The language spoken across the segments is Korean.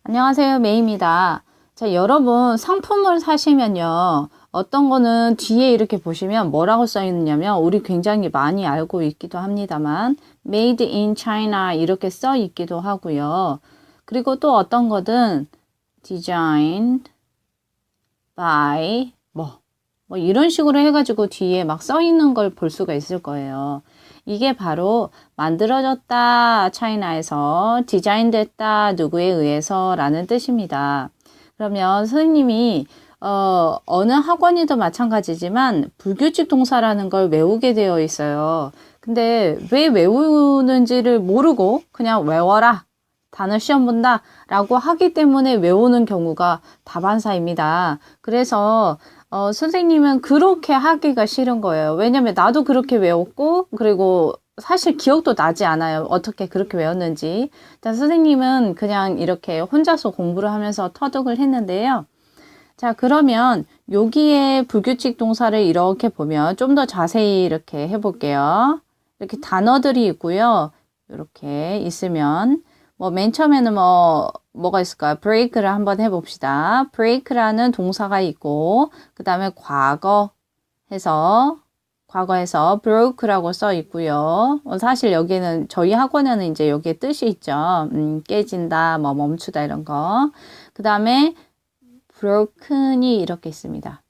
안녕하세요, 메이입니다. 자, 여러분 상품을 사시면요. 어떤 거는 뒤에 이렇게 보시면 뭐라고 써 있느냐면 우리 굉장히 많이 알고 있기도 합니다만 Made in China 이렇게 써 있기도 하고요. 그리고 또 어떤 거든 Designed by 뭐 이런 식으로 해가지고 뒤에 막 써 있는 걸 볼 수가 있을 거예요. 이게 바로 만들어졌다, 차이나에서 디자인됐다, 누구에 의해서 라는 뜻입니다. 그러면 선생님이 어느 학원이도 마찬가지지만 불규칙 동사라는 걸 외우게 되어 있어요. 근데 왜 외우는지를 모르고 그냥 외워라, 단어 시험 본다 라고 하기 때문에 외우는 경우가 다반사입니다. 그래서 선생님은 그렇게 하기가 싫은 거예요. 왜냐면 나도 그렇게 외웠고, 그리고 사실 기억도 나지 않아요. 어떻게 그렇게 외웠는지. 자, 선생님은 그냥 이렇게 혼자서 공부를 하면서 터득을 했는데요. 자, 그러면 여기에 불규칙 동사를 이렇게 보면 좀 더 자세히 이렇게 해볼게요. 이렇게 단어들이 있고요. 이렇게 있으면 뭐 맨 처음에는 뭐가 있을까요? break를 한번 해봅시다. break라는 동사가 있고 그 다음에 과거에서 broke라고 써 있고요. 사실 여기는 저희 학원에는 이제 여기에 뜻이 있죠. 깨진다, 뭐 멈추다 이런 거. 그 다음에 broken이 이렇게 있습니다.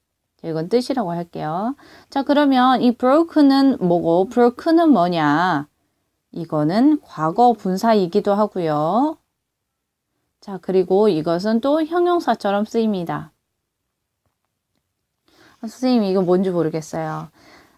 이건 뜻이라고 할게요. 자, 그러면 이 broken은 뭐고 broken은 뭐냐? 이거는 과거 분사이기도 하고요. 자, 그리고 이것은 또 형용사처럼 쓰입니다. 선생님, 이거 뭔지 모르겠어요.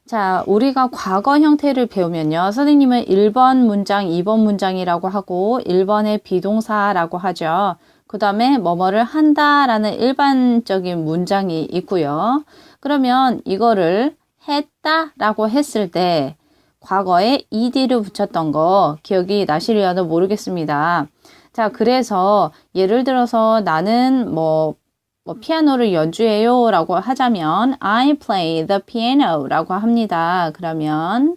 자, 우리가 과거 형태를 배우면요. 선생님은 1번 문장, 2번 문장이라고 하고 1번의 비동사라고 하죠. 그 다음에 뭐뭐를 한다라는 일반적인 문장이 있고요. 그러면 이거를 했다라고 했을 때 과거에 ed를 붙였던 거 기억이 나시려도 모르겠습니다. 자, 그래서 예를 들어서 나는 피아노를 연주해요 라고 하자면 I play the piano 라고 합니다. 그러면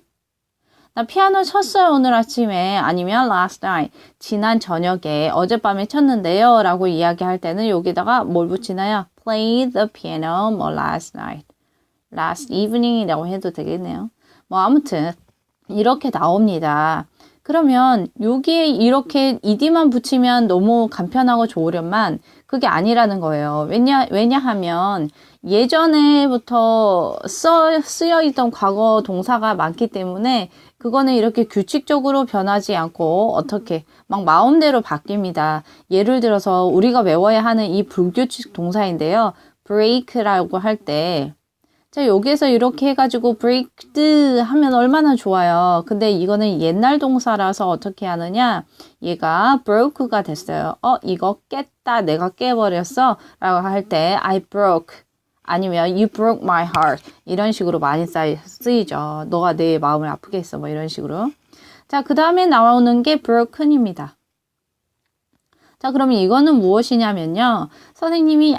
나 피아노 쳤어요 오늘 아침에, 아니면 last night 지난 저녁에 어젯밤에 쳤는데요 라고 이야기할 때는 여기다가 뭘 붙이나요? play the piano last night, last evening 이라고 해도 되겠네요. 아무튼 이렇게 나옵니다. 그러면 여기에 이렇게 ed만 붙이면 너무 간편하고 좋으련만 그게 아니라는 거예요. 왜냐하면 예전에부터 쓰여 있던 과거 동사가 많기 때문에 그거는 이렇게 규칙적으로 변하지 않고 어떻게 막 마음대로 바뀝니다. 예를 들어서 우리가 외워야 하는 이 불규칙 동사인데요. break라고 할 때 자, 여기에서 이렇게 해가지고 breaked 하면 얼마나 좋아요. 근데 이거는 옛날 동사라서 어떻게 하느냐? 얘가 broke가 됐어요. 이거 깼다. 내가 깨버렸어. 라고 할 때 I broke. 아니면 you broke my heart. 이런 식으로 많이 쓰이죠. 너가 내 마음을 아프게 했어. 뭐 이런 식으로. 자, 그 다음에 나오는 게 broken입니다. 자, 그러면 이거는 무엇이냐면요. 선생님이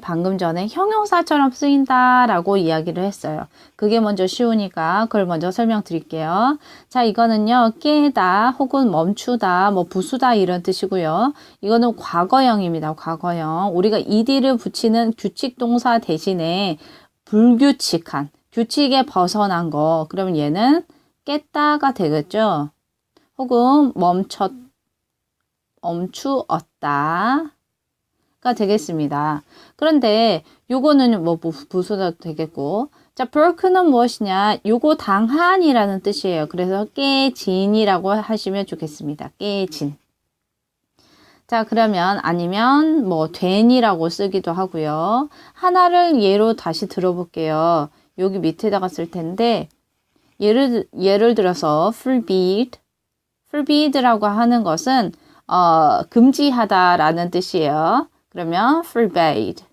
방금 전에 형용사처럼 쓰인다라고 이야기를 했어요. 그게 먼저 쉬우니까 그걸 먼저 설명드릴게요. 자, 이거는요. 깨다 혹은 멈추다, 부수다 이런 뜻이고요. 이거는 과거형입니다. 과거형. 우리가 ed를 붙이는 규칙 동사 대신에 불규칙한, 규칙에 벗어난 거. 그러면 얘는 깼다가 되겠죠. 혹은 멈추었다가 되겠습니다. 그런데 요거는 부수도 되겠고, 자, broken은 무엇이냐? 요거 당한이라는 뜻이에요. 그래서 깨진이라고 하시면 좋겠습니다. 깨진. 자, 그러면 아니면 된이라고 쓰기도 하고요. 하나를 예로 다시 들어볼게요. 여기 밑에다가 쓸 텐데 예를 들어서 forbidd라고 하는 것은 금지하다라는 뜻이에요. 그러면 forbade.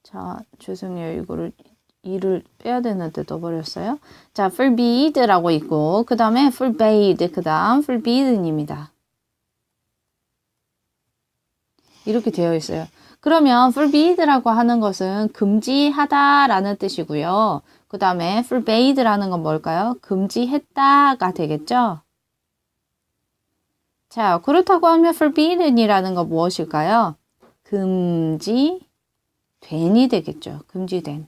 자, 죄송해요. 이를 빼야 되는데 넣어버렸어요. 자, forbidd라고 있고, 그 다음에 forbade, 그 다음 forbidden입니다. 이렇게 되어 있어요. 그러면 forbidd라고 하는 것은 금지하다라는 뜻이고요. 그 다음에 forbade라는 건 뭘까요? 금지했다가 되겠죠? 자, 그렇다고 하면 forbidden이라는 건 무엇일까요? 금지된이 되겠죠. 금지된.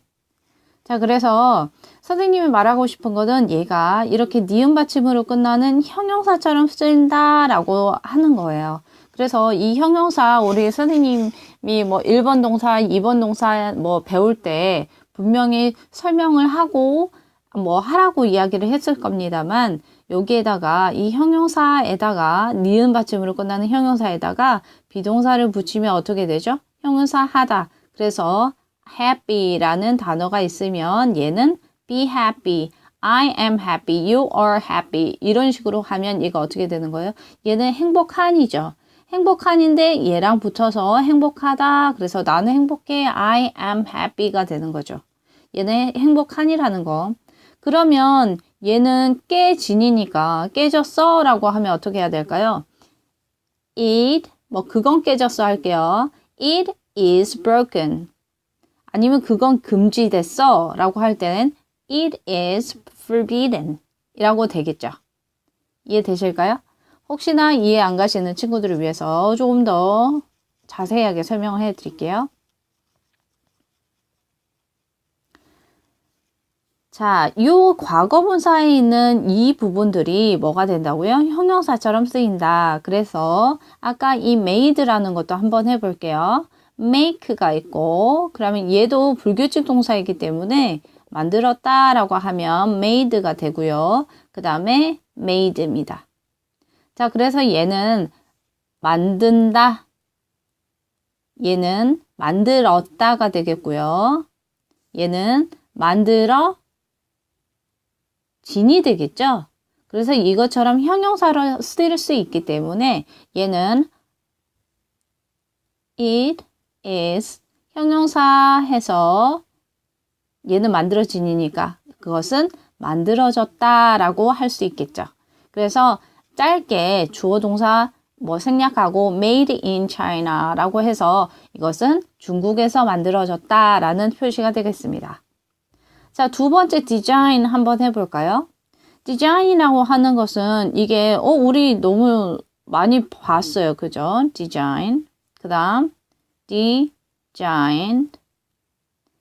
자, 그래서 선생님이 말하고 싶은 것은 얘가 이렇게 니은 받침으로 끝나는 형용사처럼 쓰인다라고 하는 거예요. 그래서 이 형용사 우리 선생님이 뭐 1번 동사, 2번 동사 뭐 배울 때 분명히 설명을 하고 뭐 하라고 이야기를 했을 겁니다만 여기에다가 이 형용사에다가 니은 받침으로 끝나는 형용사에다가 비동사를 붙이면 어떻게 되죠? 형용사 하다. 그래서 happy라는 단어가 있으면 얘는 be happy, I am happy, you are happy 이런 식으로 하면 얘가 어떻게 되는 거예요? 얘는 행복한이죠. 행복한인데 얘랑 붙어서 행복하다. 그래서 나는 행복해, I am happy가 되는 거죠. 얘는 행복한이라는 거. 그러면 얘는 깨진이니까 깨졌어 라고 하면 어떻게 해야 될까요? It, 뭐 그건 깨졌어 할게요. It is broken. 아니면 그건 금지됐어 라고 할 때는 It is forbidden 이라고 되겠죠. 이해되실까요? 혹시나 이해 안 가시는 친구들을 위해서 조금 더 자세하게 설명을 해 드릴게요. 자, 이 과거분사에 있는 이 부분들이 뭐가 된다고요? 형용사처럼 쓰인다. 그래서 아까 이 made라는 것도 한번 해볼게요. make가 있고 그러면 얘도 불규칙 동사이기 때문에 만들었다라고 하면 made가 되고요. 그 다음에 made입니다. 자, 그래서 얘는 만든다. 얘는 만들었다가 되겠고요. 얘는 만들어 진이 되겠죠? 그래서 이것처럼 형용사로 쓸 수 있기 때문에 얘는 it is 형용사 해서 얘는 만들어진이니까 그것은 만들어졌다라고 할 수 있겠죠. 그래서 짧게 주어 동사 뭐 생략하고 made in China라고 해서 이것은 중국에서 만들어졌다라는 표시가 되겠습니다. 자, 두 번째 디자인 한번 해볼까요? 디자인이라고 하는 것은 이게 우리 너무 많이 봤어요. 그죠? 디자인. 그 다음 디자인.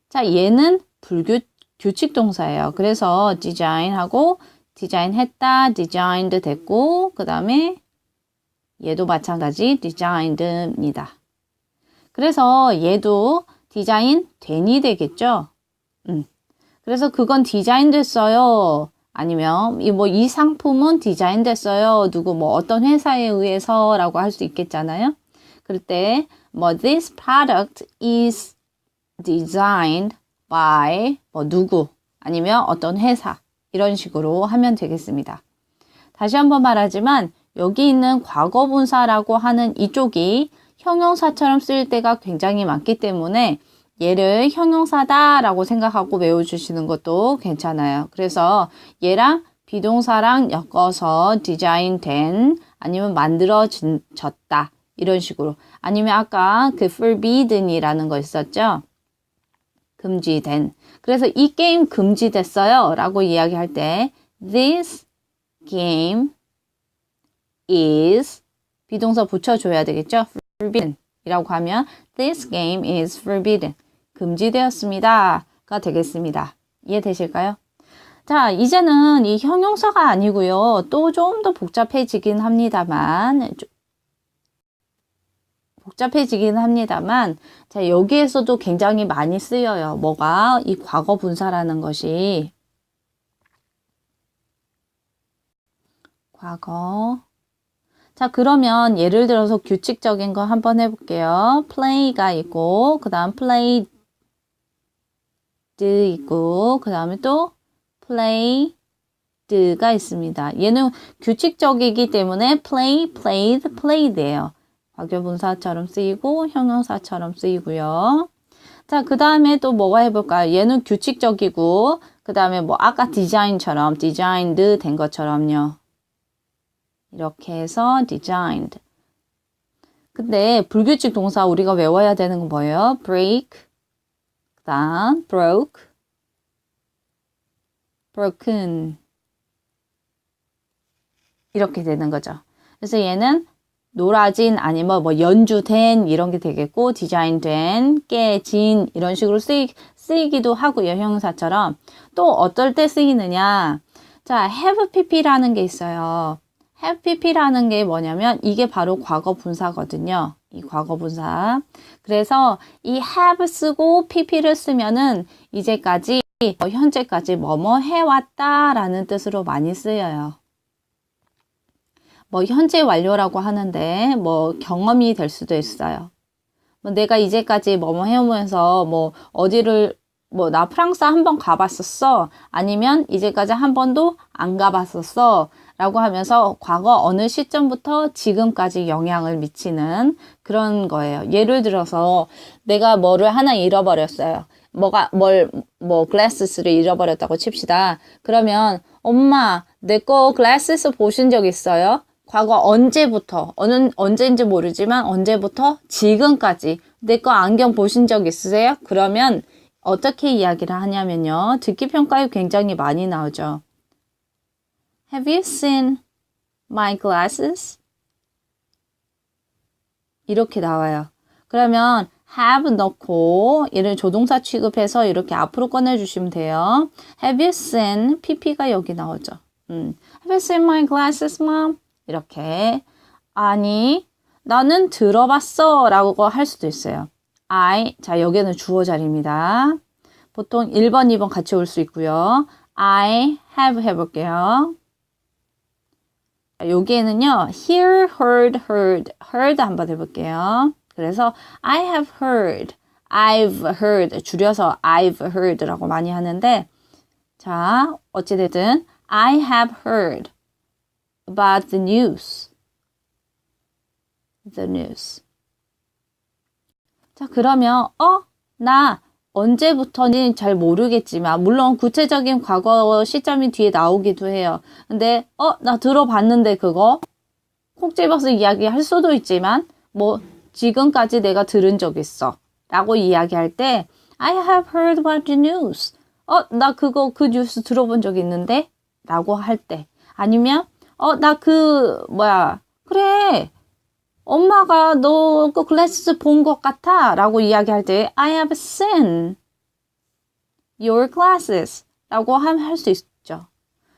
자, 얘는 불규칙 동사예요. 그래서 디자인하고 디자인했다, 디자인드 됐고 그 다음에 얘도 마찬가지 디자인드입니다. 그래서 얘도 디자인 된이 되겠죠? 그래서 그건 디자인 됐어요. 아니면 이 상품은 디자인 됐어요. 누구 뭐 어떤 회사에 의해서라고 할 수 있겠잖아요. 그럴 때 뭐 this product is designed by 뭐 누구 아니면 어떤 회사 이런 식으로 하면 되겠습니다. 다시 한번 말하지만 여기 있는 과거분사라고 하는 이쪽이 형용사처럼 쓰일 때가 굉장히 많기 때문에 얘를 형용사다라고 생각하고 외워주시는 것도 괜찮아요. 그래서 얘랑 비동사랑 엮어서 디자인된 아니면 만들어졌다 이런 식으로 아니면 아까 그 forbidden이라는 거 있었죠? 금지된. 그래서 이 게임 금지됐어요 라고 이야기할 때 this game is 비동사 붙여줘야 되겠죠? forbidden 이라고 하면 this game is forbidden. 금지되었습니다. 가 되겠습니다. 이해되실까요? 자, 이제는 이 형용사가 아니고요. 또 좀 더 복잡해지긴 합니다만 자, 여기에서도 굉장히 많이 쓰여요. 뭐가? 이 과거 분사라는 것이 과거. 자, 그러면 예를 들어서 규칙적인 거 한번 해볼게요. play가 있고 그 다음 played 있고 그 다음에 또 played가 있습니다. 얘는 규칙적이기 때문에 play, played, played예요. 과거분사처럼 쓰이고 형용사처럼 쓰이고요. 자, 그 다음에 또 뭐가 해볼까요? 얘는 규칙적이고 그 다음에 뭐 아까 디자인처럼 designed 된 것처럼요. 이렇게 해서 designed. 근데 불규칙 동사 우리가 외워야 되는 건 뭐예요? break, 그 다음 broke, broken. 이렇게 되는 거죠. 그래서 얘는 놀아진 아니면 뭐 연주된 이런 게 되겠고 디자인된, 깨진 이런 식으로 쓰이기도 하고요. 형용사처럼. 또 어떨 때 쓰이느냐. 자, have pp라는 게 있어요. have pp라는 게 뭐냐면 이게 바로 과거 분사거든요. 이 과거 분사. 그래서 이 have 쓰고 pp를 쓰면은 이제까지 현재까지 뭐뭐 해왔다라는 뜻으로 많이 쓰여요. 뭐 현재 완료라고 하는데 뭐 경험이 될 수도 있어요. 뭐 내가 이제까지 뭐뭐 해오면서 뭐 어디를 뭐 나 프랑스 한 번 가봤었어. 아니면 이제까지 한 번도 안 가봤었어. 라고 하면서 과거 어느 시점부터 지금까지 영향을 미치는 그런 거예요. 예를 들어서 내가 뭐를 하나 잃어버렸어요. 글래스를 잃어버렸다고 칩시다. 그러면 엄마, 내 거 글래스 보신 적 있어요? 과거 언제부터, 언제인지 모르지만 언제부터 지금까지 내 거 안경 보신 적 있으세요? 그러면 어떻게 이야기를 하냐면요. 듣기 평가에 굉장히 많이 나오죠. Have you seen my glasses? 이렇게 나와요. 그러면 have 넣고 얘를 조동사 취급해서 이렇게 앞으로 꺼내주시면 돼요. Have you seen? pp가 여기 나오죠. Have you seen my glasses, mom? 이렇게. 아니, 나는 들어봤어 라고 할 수도 있어요. 자, 여기는 주어 자리입니다. 보통 1번, 2번 같이 올 수 있고요. I have 해볼게요. 여기에는요, hear, heard 한번 해볼게요. 그래서 I have heard, I've heard, 줄여서 I've heard라고 많이 하는데, 자, 어찌됐든 I have heard about the news. 자, 그러면 나 언제부터는 잘 모르겠지만 물론 구체적인 과거 시점이 뒤에 나오기도 해요. 근데 나 들어봤는데 그거 콕 집어서 이야기할 수도 있지만 뭐 지금까지 내가 들은 적 있어 라고 이야기할 때 I have heard about the news. 나 그 뉴스 들어본 적 있는데 라고 할 때 아니면 나 그래 엄마가 너 그 글래스 본 것 같아 라고 이야기할 때 I have seen your glasses 라고 할 수 있죠.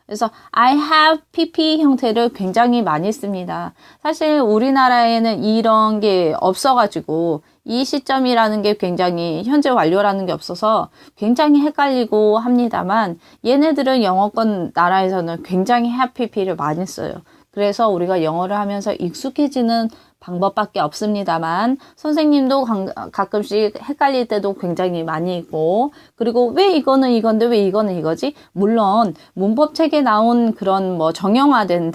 그래서 I have pp 형태를 굉장히 많이 씁니다. 사실 우리나라에는 이런 게 없어가지고 이 시점이라는 게 굉장히 현재 완료라는 게 없어서 굉장히 헷갈리고 합니다만 얘네들은 영어권 나라에서는 굉장히 have pp를 많이 써요. 그래서 우리가 영어를 하면서 익숙해지는 방법밖에 없습니다만 선생님도 가끔씩 het갈릴 때도 굉장히 많이 있고 그리고 왜 이거는 이건데 왜 이거는 이거지? 물론 문법책에 나온 그런 뭐 정형화된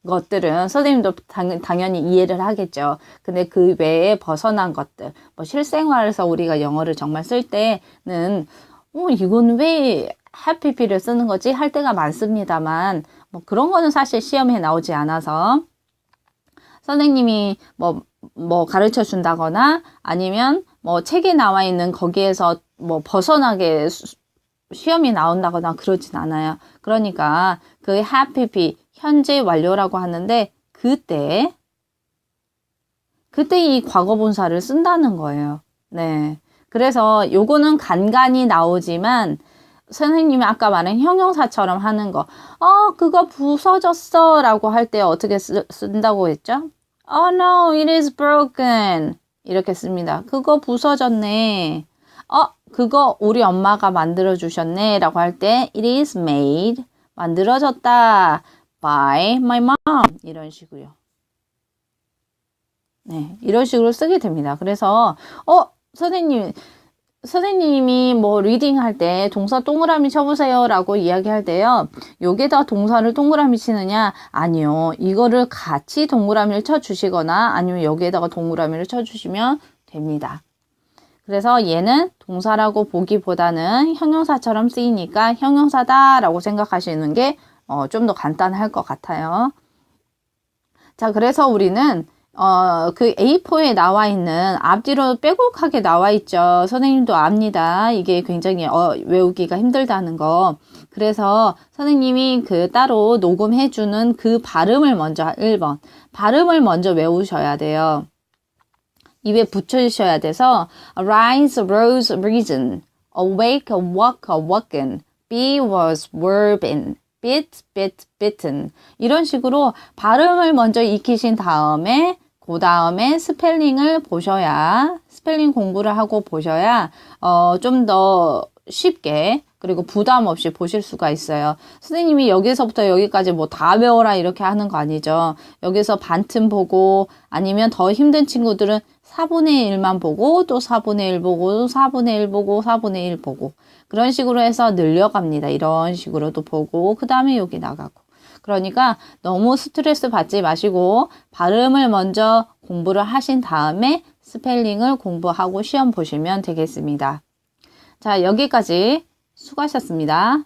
것들은 선생님도 당연히 이해를 하겠죠. 근데 그 외에 벗어난 것들 뭐 실생활에서 우리가 영어를 정말 쓸 때는 이건 왜 have pp를 쓰는 거지? 할 때가 많습니다만 뭐 그런 거는 사실 시험에 나오지 않아서 선생님이 뭐 가르쳐 준다거나 아니면 뭐 책에 나와 있는 거기에서 뭐 벗어나게 시험이 나온다거나 그러진 않아요. 그러니까 그 have pp 현재 완료라고 하는데 그때 이 과거 분사를 쓴다는 거예요. 네. 그래서 요거는 간간히 나오지만 선생님이 아까 말한 형용사처럼 하는 거. 그거 부서졌어 라고 할 때 어떻게 쓴다고 했죠? Oh no, it is broken. 이렇게 씁니다. 그거 부서졌네. 그거 우리 엄마가 만들어 주셨네 라고 할 때 it is made. 만들어졌다. by my mom. 이런 식으로요. 네, 이런 식으로 쓰게 됩니다. 그래서 선생님이 뭐 리딩 할 때 동사 동그라미 쳐보세요 라고 이야기할 때요. 여기에다 동사를 동그라미 치느냐? 아니요. 이거를 같이 동그라미를 쳐주시거나 아니면 여기에다가 동그라미를 쳐주시면 됩니다. 그래서 얘는 동사라고 보기보다는 형용사처럼 쓰이니까 형용사다 라고 생각하시는 게 좀 더 간단할 것 같아요. 자, 그래서 우리는 그 A4에 나와 있는 앞뒤로 빼곡하게 나와 있죠. 선생님도 압니다. 이게 굉장히 외우기가 힘들다는 거. 그래서 선생님이 그 따로 녹음해주는 그 발음을 먼저 1번. 발음을 먼저 외우셔야 돼요. 입에 붙여주셔야 돼서 rise, rose, risen, awake, walk, awoken, be was, were been, bit, bit, bitten 이런 식으로 발음을 먼저 익히신 다음에 그 다음에 스펠링을 보셔야 스펠링 공부를 하고 보셔야 좀 더 쉽게 그리고 부담 없이 보실 수가 있어요. 선생님이 여기서부터 여기까지 뭐 다 외워라 이렇게 하는 거 아니죠. 여기서 반틈 보고 아니면 더 힘든 친구들은 4분의 1만 보고 또 4분의 1 보고 또 4분의 1 보고 4분의 1 보고 그런 식으로 해서 늘려갑니다. 이런 식으로도 보고 그 다음에 여기 나가고 그러니까 너무 스트레스 받지 마시고 발음을 먼저 공부를 하신 다음에 스펠링을 공부하고 시험 보시면 되겠습니다. 자, 여기까지 수고하셨습니다.